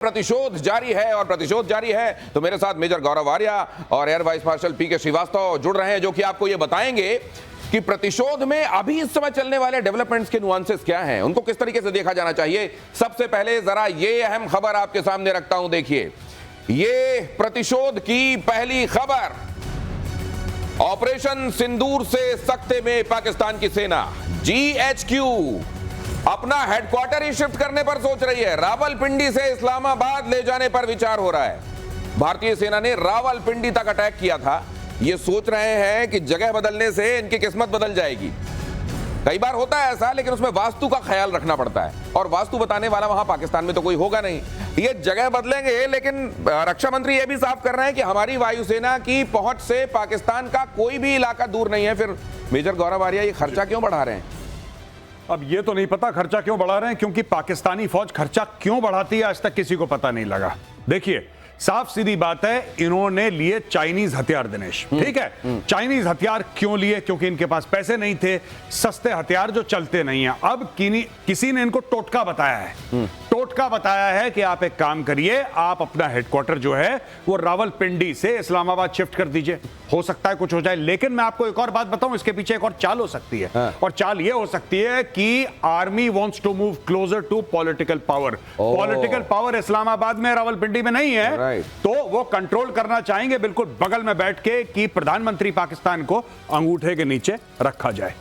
प्रतिशोध जारी है और प्रतिशोध जारी है तो मेरे साथ मेजर गौरव आर्या और एयर वाइस मार्शल पीके श्रीवास्तव जुड़ रहे हैं, जो कि आपको ये बताएंगे कि प्रतिशोध में अभी इस समय चलने वाले डेवलपमेंट्स के नुआंसेस क्या हैं, उनको किस तरीके से देखा जाना चाहिए। सबसे पहले जरा ये अहम खबर आपके सामने रखता हूं। देखिए, ये प्रतिशोध की पहली खबर। ऑपरेशन सिंदूर से सकते में पाकिस्तान की सेना GHQ अपना हेडक्वार्टर ही शिफ्ट करने पर सोच रही है। रावलपिंडी से इस्लामाबाद ले जाने पर विचार हो रहा है। भारतीय सेना ने रावलपिंडी तक अटैक किया था। ये सोच रहे हैं कि जगह बदलने से इनकी किस्मत बदल जाएगी। कई बार होता है ऐसा, लेकिन उसमें वास्तु का ख्याल रखना पड़ता है और वास्तु बताने वाला वहां पाकिस्तान में तो कोई होगा नहीं। ये जगह बदलेंगे, लेकिन रक्षा मंत्री ये भी साफ कर रहे हैं कि हमारी वायुसेना की पहुंच से पाकिस्तान का कोई भी इलाका दूर नहीं है। फिर मेजर गौरव आर्या, ये खर्चा क्यों बढ़ा रहे हैं? अब ये तो नहीं पता खर्चा क्यों बढ़ा रहे हैं, क्योंकि पाकिस्तानी फौज खर्चा क्यों बढ़ाती है आज तक किसी को पता नहीं लगा। देखिए, साफ सीधी बात है, इन्होंने लिए चाइनीज हथियार दिनेश, ठीक है। चाइनीज हथियार क्यों लिए? क्योंकि इनके पास पैसे नहीं थे, सस्ते हथियार जो चलते नहीं है। अब किसी ने इनको टोटका बताया है, टोटका बताया है कि आप एक काम करिए, आप अपना हेडक्वार्टर जो है वो रावलपिंडी से इस्लामाबाद शिफ्ट कर दीजिए। हो सकता है कुछ हो जाए, लेकिन मैं आपको एक और बात बताऊं, इसके पीछे एक और चाल हो सकती है। और चाल ये हो सकती है कि army wants to move closer to political power. Political power Islamabad में, रावलपिंडी में नहीं है, तो वो कंट्रोल करना चाहेंगे बिल्कुल बगल में बैठ के कि प्रधानमंत्री पाकिस्तान को अंगूठे के नीचे रखा जाए।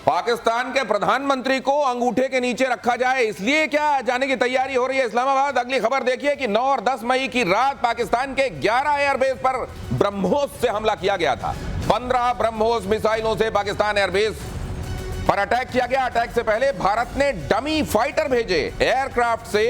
पाकिस्तान के प्रधानमंत्री को अंगूठे के नीचे रखा जाए, इसलिए क्या जाने की तैयारी हो रही है इस्लामाबाद। अगली खबर देखिए कि 9 और 10 मई की रात पाकिस्तान के 11 एयरबेस पर ब्रह्मोस से हमला किया गया था। 15 ब्रह्मोस मिसाइलों से पाकिस्तान एयरबेस पर अटैक किया गया। अटैक से पहले भारत ने डमी फाइटर भेजे। एयरक्राफ्ट से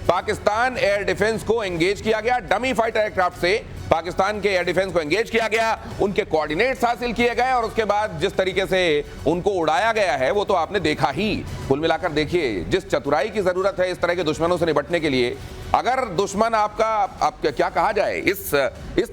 पाकिस्तान एयर डिफेंस को एंगेज किया गया। डमी फाइटर एयरक्राफ्ट से पाकिस्तान के एयर डिफेंस को एंगेज किया गया, उनके कोऑर्डिनेट्स हासिल किए गए और उसके बाद जिस तरीके से उनको उड़ाया गया है वो तो आपने देखा ही। कुल मिलाकर देखिए, जिस चतुराई की जरूरत है इस तरह के दुश्मनों से निपटने के लिए, अगर दुश्मन आपका क्या कहा जाए, इस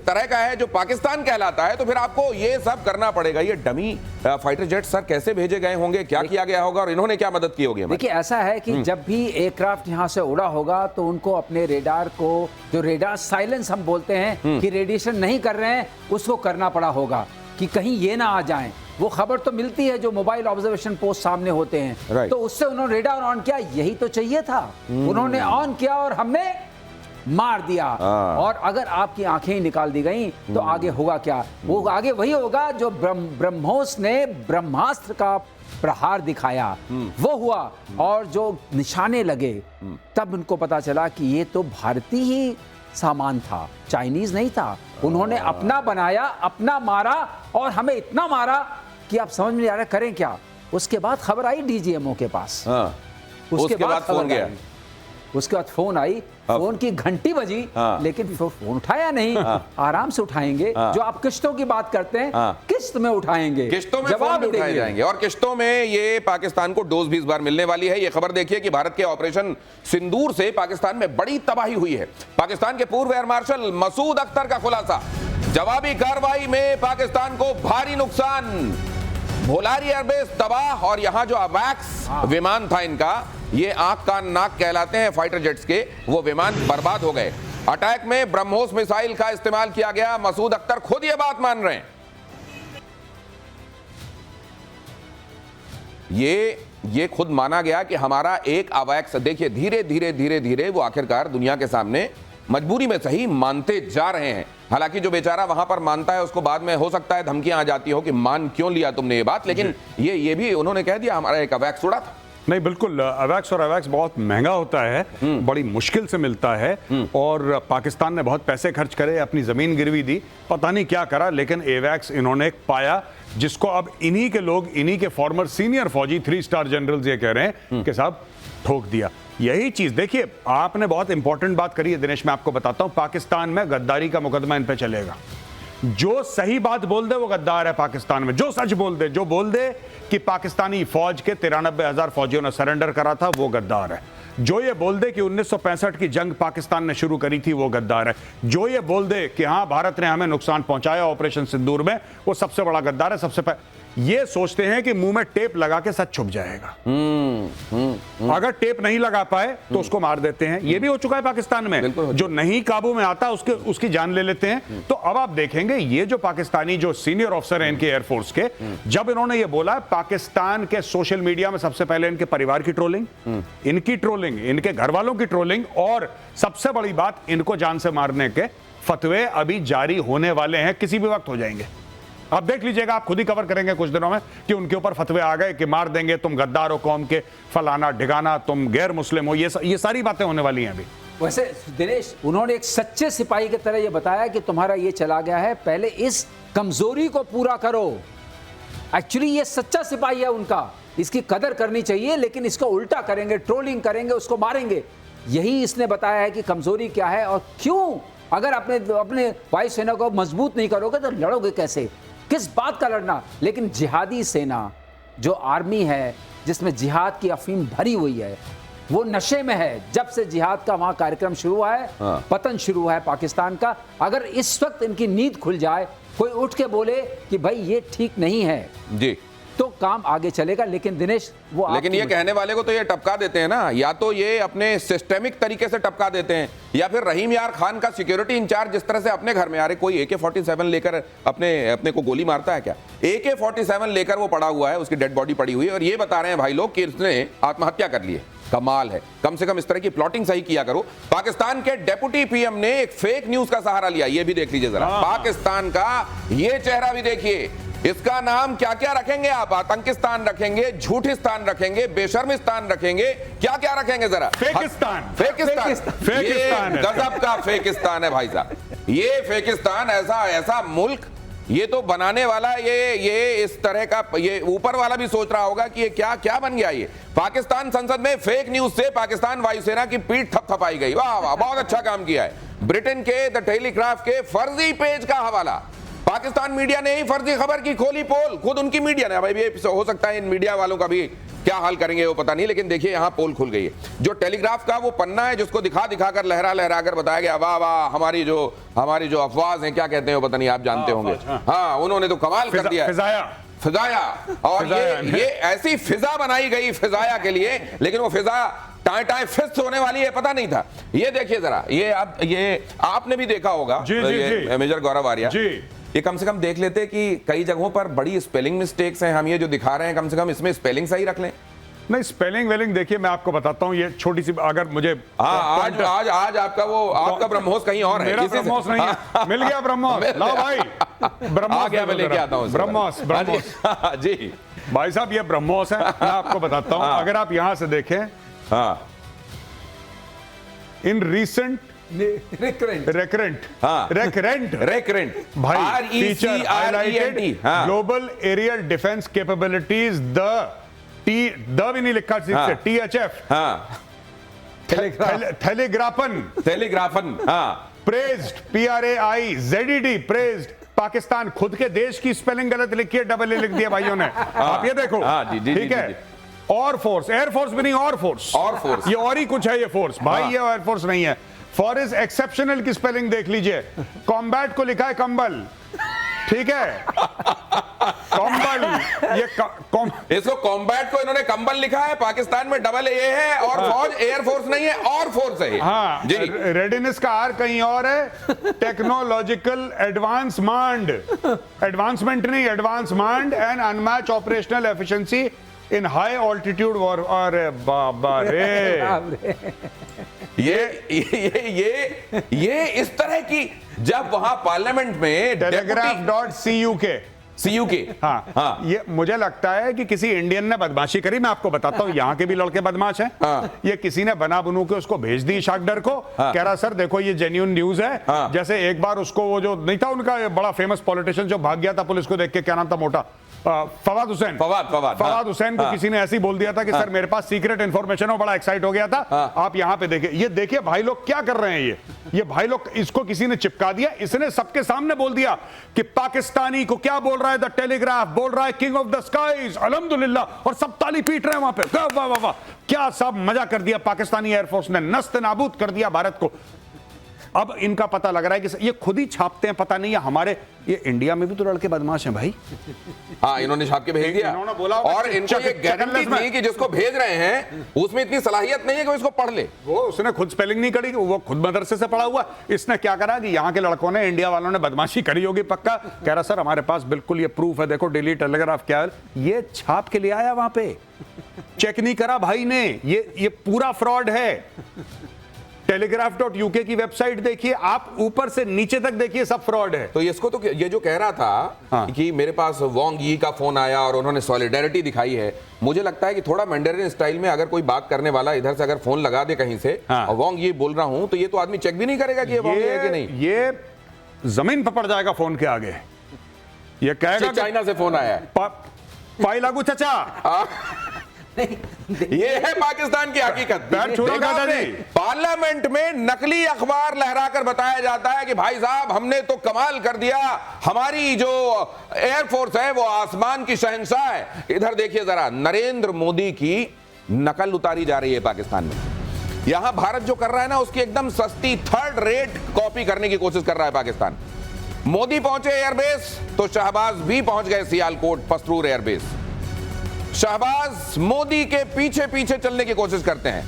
तरह का है जो पाकिस्तान कहलाता है, तो फिर आपको ये सब करना पड़ेगा। ये डमी फाइटर जेट सर कैसे भेजे गए होंगे, क्या किया गया होगा और इन्होंने क्या मदद की होगी? देखिए, ऐसा है कि जब भी एयरक्राफ्ट यहां से उड़ा होगा तो उनको अपने रेडार को, जो रेडार साइलेंस हम बोलते हैं कि रेडिएशन नहीं कर रहे हैं, उसको करना पड़ा होगा कि कहीं ये ना आ जाएं। वो खबर तो मिलती है जो मोबाइल ऑब्जर्वेशन पोस्ट सामने होते हैं, तो उससे उन्होंने रेडार ऑन किया। यही तो चाहिए था, उन्होंने ऑन किया और हमने मार दिया। और अगर आपकी आंखें ही निकाल दी गई तो आगे होगा क्या? वो आगे वही होगा जो ब्रह्मोस ने ब्रह्मास्त्र का प्रहार दिखाया, वो हुआ। और जो निशाने लगे, तब उनको पता चला कि ये तो भारतीय ही सामान था, चाइनीज नहीं था। उन्होंने अपना बनाया, अपना मारा और हमें इतना मारा कि आप समझ में नहीं आ रहा करें क्या। उसके बाद खबर आई DGMO के पास। उसके बाद फोन गया, उसके बाद फोन आई, फोन की घंटी बजी, लेकिन फोन उठाया नहीं। आराम से उठाएंगे। जो आप किश्तों की बात करते हैं, किश्त में उठाएंगे, किश्तों में जवाब उठाए जाएंगे और किश्तों में ये पाकिस्तान को डोज भी इस बार मिलने वाली है। ये खबर देखिए कि भारत के ऑपरेशन सिंदूर से पाकिस्तान में बड़ी तबाही हुई है। पाकिस्तान के पूर्व एयर मार्शल मसूद अख्तर का खुलासा, जवाबी कार्रवाई में पाकिस्तान को भारी नुकसान, भोलारी एयरबेस तबाह और यहां जो अवैक्स विमान था इनका, ये आंख कान नाक कहलाते हैं फाइटर जेट्स के, वो विमान बर्बाद हो गए। अटैक में ब्रह्मोस मिसाइल का इस्तेमाल किया गया। मसूद अख्तर खुद ये बात मान रहे हैं। ये खुद माना गया कि हमारा एक अवैक्स, देखिए धीरे धीरे धीरे धीरे वो आखिरकार दुनिया के सामने मजबूरी में सही मानते जा रहे हैं। हालांकि जो बेचारा वहां पर मानता है उसको बाद में हो सकता है धमकियां आ जाती हो कि मान क्यों लिया तुमने ये बात, लेकिन ये भी उन्होंने कह दिया हमारा एक अवैक्स उड़ा था। नहीं, बिल्कुल, अवैक्स और अवैक्स बहुत महंगा होता है, बड़ी मुश्किल से मिलता है और पाकिस्तान ने बहुत पैसे खर्च करे, अपनी जमीन गिरवी दी, पता नहीं क्या करा, लेकिन एवैक्स इन्होंने एक पाया जिसको अब इन्हीं के लोग, इन्हीं के फॉर्मर सीनियर फौजी 3 स्टार जनरल्स ये कह रहे हैं कि साहब ठोक दिया। यही चीज देखिए, आपने बहुत इंपॉर्टेंट बात करी है दिनेश, मैं आपको बताता हूं, पाकिस्तान में गद्दारी का मुकदमा इन पे चलेगा। जो सही बात बोल दे वो गद्दार है पाकिस्तान में। जो सच बोल दे, जो बोल दे कि पाकिस्तानी फौज के 93,000 फौजियों ने सरेंडर करा था, वो गद्दार है। जो ये बोल दे कि 1965 की जंग पाकिस्तान ने शुरू करी थी, वो गद्दार है। जो ये बोल दे कि हां भारत ने हमें नुकसान पहुंचाया ऑपरेशन सिंदूर में, वो सबसे बड़ा गद्दार है। ये सोचते हैं कि मुंह में टेप लगा के सच छुप जाएगा। अगर टेप नहीं लगा पाए तो उसको मार देते हैं। ये भी हो चुका है पाकिस्तान में, जो नहीं काबू में आता उसकी जान ले लेते हैं। तो अब आप देखेंगे ये जो पाकिस्तानी जो सीनियर ऑफिसर हैं इनके एयरफोर्स के, जब इन्होंने ये बोला पाकिस्तान के सोशल मीडिया में सबसे पहले इनके परिवार की ट्रोलिंग, इनकी ट्रोलिंग, इनके घर वालों की ट्रोलिंग, और सबसे बड़ी बात इनको जान से मारने के फतवे अभी जारी होने वाले हैं, किसी भी वक्त हो जाएंगे। आप देख लीजिएगा, आप खुद ही कवर करेंगे कुछ दिनों में कि उनके ऊपर फतवे आ गए कि मार देंगे, तुम गद्दार हो कौम के, फलाना ढिगाना, तुम गैर मुस्लिम हो, ये सारी बातें होने वाली हैं अभी। वैसे दिनेश, उन्होंने एक सच्चे सिपाही की तरह ये बताया कि तुम्हारा ये चला गया है, पहले इस कमजोरी को पूरा करो। एक्चुअली ये सच्चा सिपाही है उनका, इसकी कदर करनी चाहिए, लेकिन इसको उल्टा करेंगे, ट्रोलिंग करेंगे, उसको मारेंगे। यही इसने बताया है कि कमजोरी क्या है और क्यों। अगर अपने वायुसेना को मजबूत नहीं करोगे तो लड़ोगे कैसे, किस बात का लड़ना। लेकिन जिहादी सेना जो आर्मी है, जिसमें जिहाद की अफीम भरी हुई है, वो नशे में है। जब से जिहाद का वहां कार्यक्रम शुरू हुआ है, पतन शुरू हुआ है पाकिस्तान का। अगर इस वक्त इनकी नींद खुल जाए, कोई उठ के बोले कि भाई ये ठीक नहीं है जी, तो काम आगे चलेगा। लेकिन दिनेश, वो लेकिन ये कहने वाले को तो ये टपका देते हैं ना, या तो ये अपने सिस्टेमिक तरीके से टपका देते हैं, या फिर रहीम यार खान का सिक्योरिटी इंचार्ज जिस तरह से अपने घर में आ रहे, कोई AK-47 लेकर अपने को गोली मारता है क्या? AK-47 लेकर वो पड़ा हुआ है, उसकी डेड बॉडी पड़ी हुई है, और ये बता रहे हैं भाई लोग कि उसने आत्महत्या कर ली है। कमाल है। कम से कम इस तरह की प्लॉटिंग सही किया करो। पाकिस्तान के डेप्यूटी PM ने एक फेक न्यूज का सहारा लिया, ये भी देख लीजिए जरा। पाकिस्तान का ये चेहरा भी देखिए, इसका नाम क्या क्या रखेंगे आप? आतंकिस्तान रखेंगे, झूठिस्तान रखेंगे, बेशर्मिस्तान रखेंगे, क्या क्या रखेंगे जरा? फेकिस्तान। फेकिस्तान गजब का फेकिस्तान है भाई साहब। ये फेकिस्तान ऐसा मुल्क, ये तो बनाने वाला ये इस तरह का, ये ऊपर वाला भी सोच रहा होगा कि ये क्या क्या बन गया। ये पाकिस्तान संसद में फेक न्यूज से पाकिस्तान वायुसेना की पीठ थपथपाई गई। वाह वाह, बहुत अच्छा काम किया है। ब्रिटेन के द टेलीग्राफ के फर्जी पेज का हवाला, पाकिस्तान मीडिया ने ही फर्जी खबर की खोली पोल, खुद उनकी मीडिया ने। भाई ये हो सकता है इन मीडिया वालों का भी क्या हाल करेंगे वो पता नहीं, लेकिन देखिए यहां पोल खुल गई है। जो टेलीग्राफ का वो पन्ना है जिसको दिखा कर लहरा कर बताया गया, वाह वाह, हमारी जो अफवाज हैं, क्या कहते हैं वो पता नहीं, आप जानते होंगे। हाँ, उन्होंने तो कमाल कर दिया, फिजाया। और ये ऐसी फिजा बनाई गई फिजाया के लिए, लेकिन वो फिजा टाए फिस्ट होने वाली है पता नहीं था। ये देखिए जरा, ये आपने भी देखा होगा मेजर गौरव आर्या, ये कम से कम देख लेते कि कई जगहों पर बड़ी स्पेलिंग मिस्टेक्स हैं। हम ये जो दिखा रहे हैं, कम से कम इसमें स्पेलिंग सही रख लें। नहीं, स्पेलिंग वेलिंग देखिए, मैं आपको बताता हूं, ये छोटी सी, अगर मुझे आज आपका ब्रह्मोस कहीं और है। मेरा ब्रह्मोस नहीं है। मिल गया ब्रह्मोस, लाओ भाई, ब्रह्मोस मैं लेके आता हूं। ब्रह्मोस जी भाई साहब, ये ब्रह्मोस है। मैं आपको बताता हूं, अगर आप यहां से देखें, इन रिसेंट रेकरेंट भाई, feature highlighted global aerial defence capabilities, the भी नहीं लिखा ठीक से, THF, टेलीग्राफन, प्रेज्ड, PRAIZED, प्रेज्ड। पाकिस्तान खुद के देश की स्पेलिंग गलत लिखी है, डबल लिख दिया भाइयों ने। आप ये देखो, ठीक है। और फोर्स, एयरफोर्स भी नहीं, और फोर्स, ये और ही कुछ है, ये फोर्स भाई, ये एयरफोर्स नहीं है। फॉर इज एक्सेप्शनल की स्पेलिंग देख लीजिए, कॉम्बैट को लिखा है कंबल, ठीक है, कंबल, ये इसको कॉम्बैट को इन्होंने कंबल लिखा है, पाकिस्तान में डबल ए है, और फौज एयरफोर्स नहीं है, और फोर्स है। हाँ जी, रेडिनेस का आर कहीं और है, टेक्नोलॉजिकल एडवांसमेंट नहीं, advancement and unmatch operational efficiency in high altitude war. अरे बाबा रे, ये इस तरह की, जब वहां पार्लियामेंट में telegraph.cu.ke हाँ, ये मुझे लगता है कि किसी इंडियन ने बदमाशी करी। मैं आपको बताता हूँ, यहाँ के भी लड़के बदमाश हैं। ये किसी ने बना बनू के उसको भेज दी शाकडर को, कह रहा सर देखो ये जेन्युइन न्यूज है। जैसे एक बार उसको वो जो नहीं था उनका बड़ा फेमस पॉलिटिशियन जो भाग गया था पुलिस को देख के, क्या नाम था मोटा, फवाद हुसैन को किसी ने ऐसे ही बोल दिया था कि सर मेरे पास सीक्रेट इंफॉर्मेशन हो, बड़ा एक्साइट हो गया था। आप यहां पे देखिए, ये देखिए भाई लोग क्या कर रहे हैं। ये भाई लोग, इसको किसी ने चिपका दिया, इसने सबके सामने बोल दिया कि पाकिस्तानी को क्या बोल रहा है, द टेलीग्राफ बोल रहा है किंग ऑफ द स्काईज, अल्हम्दुलिल्लाह, और सब ताली पीट रहे हैं वहां पे। वाह वाह वाह, क्या सब मजा कर दिया पाकिस्तानी एयरफोर्स ने, नस्त नाबूद कर दिया भारत को। अब इनका पता लग रहा है कि ये खुद ही छापते हैं, पता नहीं है हमारे, ये इंडिया में भी तो लड़के बदमाश हैं भाई। हाँ, इन्होंने छाप के भेज दिया, इन्होंने बोला और इनको ये गारंटी थी कि जिसको भेज रहे हैं उसमें इतनी सलाहियत नहीं है कि वो इसको पढ़ ले। वो उसने खुद स्पेलिंग नहीं करी, वो खुद मदरसे से पढ़ा हुआ। इसने क्या करा कि यहाँ के लड़कों ने, इंडिया वालों ने बदमाशी करी होगी पक्का। कह रहा सर हमारे पास बिल्कुल ये प्रूफ है, देखो डेली टेलीग्राफ क्या है, ये छाप के ले आया वहां पे, चेक नहीं करा भाई ने। ये पूरा फ्रॉड है। टेलीग्राफ.uk की वेबसाइट देखिए आप, ऊपर से नीचे तक देखिए, सब फ्रॉड है। तो इसको तो ये जो कह रहा था कि मेरे पास वोंग यी का फोन आया और उन्होंने सॉलिडेरिटी दिखाई है, मुझे लगता है कि थोड़ा मैंडेरियन स्टाइल में अगर कोई बात करने वाला इधर से अगर फोन लगा दे कहीं से और वोंग यी बोल रहा हूं, तो ये तो आदमी चेक भी नहीं करेगा कि ये वोंग यी है कि नहीं। ये जमीन पर पड़ जाएगा फोन के आगे। ये कहेगा चाइना से फोन आया है, पाई लागू चाचा। ये है पाकिस्तान की हकीकत। देखा आपने? पार्लियामेंट में नकली अखबार लहराकर बताया जाता है कि भाई साहब हमने तो कमाल कर दिया, हमारी जो एयरफोर्स है वो आसमान की शहंशाह है। इधर देखिए जरा, नरेंद्र मोदी की नकल उतारी जा रही है पाकिस्तान में। यहां भारत जो कर रहा है ना, उसकी एकदम सस्ती थर्ड रेट कॉपी करने की कोशिश कर रहा है पाकिस्तान। मोदी पहुंचे एयरबेस तो शहबाज भी पहुंच गए सियालकोट पसरूर एयरबेस। शहबाज मोदी के पीछे पीछे चलने की कोशिश करते हैं।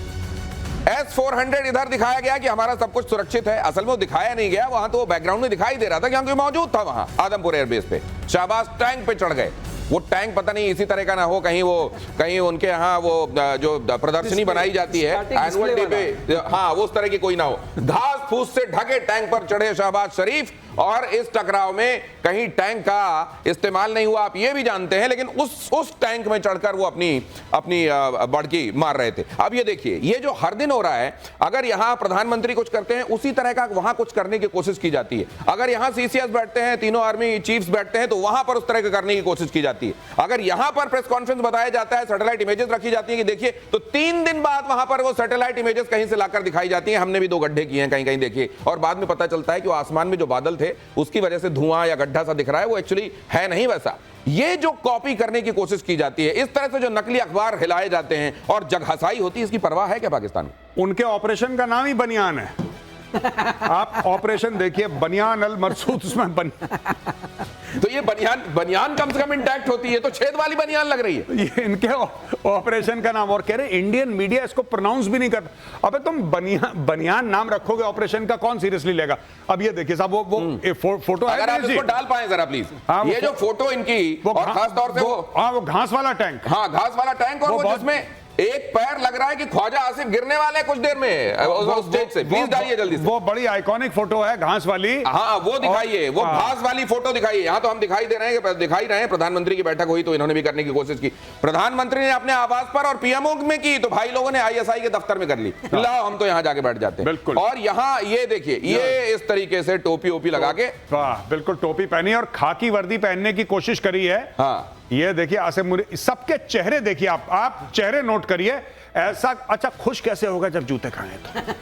S-400 इधर दिखाया गया कि हमारा सब कुछ सुरक्षित है, असल में वो दिखाया नहीं गया, वहां तो वो बैकग्राउंड में दिखाई दे रहा था क्योंकि मौजूद था वहां आदमपुर एयरबेस पे। शहबाज टैंक पे चढ़ गए। वो टैंक पता नहीं इसी तरह का ना हो, कहीं उनके यहाँ वो जो प्रदर्शनी बनाई जाती है एनुअल डे पे, हाँ वो उस तरह की कोई ना हो। घास फूस से ढके टैंक पर चढ़े शहबाज शरीफ, और इस टकराव में कहीं टैंक का इस्तेमाल नहीं हुआ आप ये भी जानते हैं, लेकिन उस टैंक में चढ़कर वो अपनी बड़की मार रहे थे। अब ये देखिए, ये जो हर दिन हो रहा है, अगर यहां प्रधानमंत्री कुछ करते हैं उसी तरह का वहां कुछ करने की कोशिश की जाती है। अगर यहां सीसीएस बैठते हैं, तीनों आर्मी चीफ्स बैठते हैं, तो वहां पर उस तरह का करने की कोशिश की जाती है। अगर यहां पर प्रेस कॉन्फ्रेंस बताया जाता है, सैटेलाइट इमेजेस रखी जाती है कि देखिए, तो 3 दिन बाद वहां पर वो सैटेलाइट इमेजेस कहीं से लाकर दिखाई जाती है, हमने भी 2 गड्ढे किए हैं कहीं कहीं देखिए, और बाद में पता चलता है कि वो आसमान में जो बादल थे उसकी वजह से धुआं या गड्ढा सा दिख रहा है, वो एक्चुअली है नहीं वैसा। ये जो कॉपी करने की कोशिश की जाती है, इस तरह से जो नकली अखबार हिलाए जाते हैं और जगहसाई होती है, इसकी परवाह है क्या पाकिस्तान को? उनके ऑपरेशन का नाम ही बनियान है। आप ऑपरेशन देखिए, बनियान अल मरसूद, उसमें तो ये बनियान कम से कम इंटैक्ट होती है, तो छेद वाली बनियान लग रही है। ये इनके ऑपरेशन का नाम, और कह रहे इंडियन मीडिया इसको प्रोनाउंस भी नहीं कर। अबे तुम बनियान नाम रखोगे ऑपरेशन का, कौन सीरियसली लेगा? अब ये देखिए साहब, वो फोटो अगर आप इसको डाल पाए जरा प्लीज, ये जो फोटो इनकी, और खास तौर से वो घास वाला टैंक, हाँ घास वाला टैंक, और वो जिसमें एक पैर लग रहा है कि ख्वाजा आसिफ गिरने वाले कुछ देर में उस स्टेज से। प्लीज डालिए जल्दी से। वो बड़ी आइकॉनिक फोटो है घास वाली। हाँ वो दिखाइए, वो घास वाली फोटो दिखाइए। यहाँ तो हम दिखाई रहे हैं प्रधानमंत्री की बैठक हुई तो इन्होंने भी करने की कोशिश की। प्रधानमंत्री ने अपने आवास पर और पीएमओ में की, तो भाई लोगों ने आईएसआई के दफ्तर में कर ली। लाओ हम तो यहाँ जाके बैठ जाते हैं। और यहाँ ये देखिए, ये इस तरीके से टोपी ओपी लगा के, बिल्कुल टोपी पहनी और खाकी वर्दी पहनने की कोशिश करी है। हाँ ये देखिए, आसिफ सबके चेहरे देखिए, आप चेहरे नोट करिए। ऐसा अच्छा, खुश कैसे होगा जब जूते खाए तो?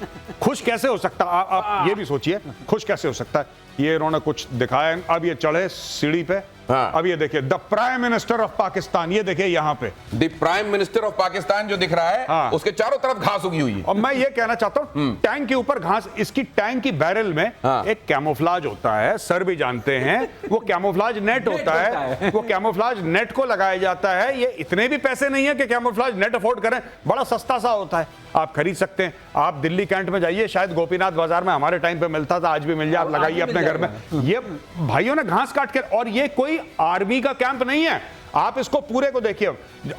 खुश कैसे हो सकता? आप ये भी सोचिए, खुश कैसे हो सकता है? ये इन्होंने कुछ दिखाया। अब ये चढ़े सीढ़ी पे। हाँ। अब ये देखिए, the prime minister of Pakistan, ये देखिए यहाँ पे the prime minister of Pakistan जो दिख रहा है, हाँ। उसके चारों तरफ घास उगी हुई है। और मैं ये कहना चाहता हूँ, टैंक के ऊपर घास, इसकी टैंक की बैरल में हाँ। एक कैमोफ्लाज होता है, सर भी जानते हैं, वो कैमोफ्लाज नेट होता है। वो कैमोफ्लाज नेट को लगाया जाता है। ये इतने भी पैसे नहीं है कि कैमोफ्लाज नेट अफोर्ड करें, बड़ा सस्ता सा होता है, आप खरीद सकते हैं। आप दिल्ली कैंट में जाइए, शायद गोपीनाथ बाजार में हमारे टाइम पे मिलता था, आज भी मिल जाए, आप लगाइए अपने घर में। ये भाइयों ने घास काट के, और ये कोई आर्मी का कैंप नहीं है, आप इसको पूरे को देखिए।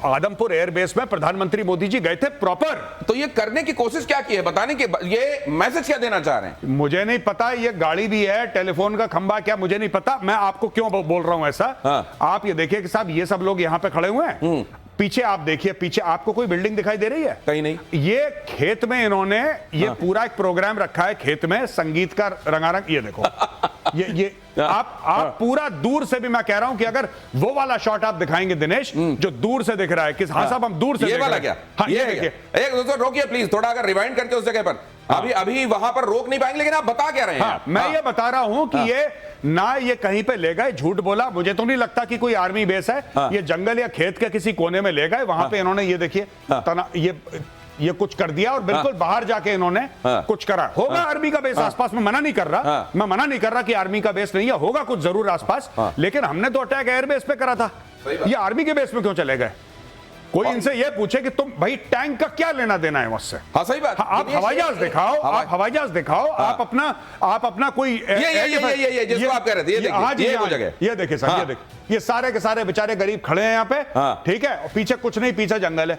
आदमपुर एयरबेस में प्रधानमंत्री मोदी जी गए थे प्रॉपर। तो ये करने की कोशिश क्या की है, बताने की, ये मैसेज क्या देना चाह रहे हैं? मुझे नहीं पता। ये गाड़ी भी है, टेलीफोन का खंबा, क्या मुझे नहीं पता। मैं आपको क्यों बोल रहा हूं ऐसा। हाँ। आप ये देखिए कि साहब, ये सब लोग यहां पे खड़े हुए हैं। पीछे आप देखिए, पीछे आपको कोई बिल्डिंग दिखाई दे रही है? कहीं नहीं। ये खेत में इन्होंने ये पूरा एक प्रोग्राम रखा है, खेत में संगीत का रंगारंग। ये देखो, ये आप पूरा दूर से भी, मैं कह रहा हूं कि अगर वो वाला शॉट आप दिखाएंगे दिनेश, जो दूर से दिख रहा है, किस, हाँ साहब हम दूर से ये वाला क्या? हाँ, ये देखिए, एक दोस्तों रोकिए प्लीज, थोड़ा अगर रिवाइंड करके उस जगह पर, अभी वहां पर रोक नहीं पाएंगे, लेकिन आप बता क्या रहे हैं? हाँ, मैं ये बता रहा हूं कि ये ना ये कहीं पे ले गए, झूठ बोला, मुझे तो नहीं लगता कि कोई आर्मी बेस है। ये जंगल या खेत के किसी कोने में ले गए, वहां पे इन्होंने ये देखिए, ये ये कुछ कर दिया और बिल्कुल बाहर जाके इन्होंने कुछ करा। होगा आर्मी का बेस आसपास, मैं मना नहीं कर रहा, मैं मना नहीं कर रहा कि आर्मी का बेस नहीं है, होगा कुछ जरूर आसपास, लेकिन हमने तो अटैक एयरबेस पे करा था, ये आर्मी के बेस में क्यों चले गए? कोई इनसे ये पूछे कि तुम भाई टैंक का क्या लेना देना है मुझसे? हाँ सही बात। आप हवाई जहाज दिखाओ, आप हवाई जहाज दिखाओ, आप अपना कोई ये जिसको आप कह रहे थे, ये वो जगह, ये देखिए सर, ये देखिए, ये सारे के सारे बेचारे गरीब खड़े हैं यहाँ पे, ठीक है, और पीछे कुछ नहीं, पीछे जंगल है,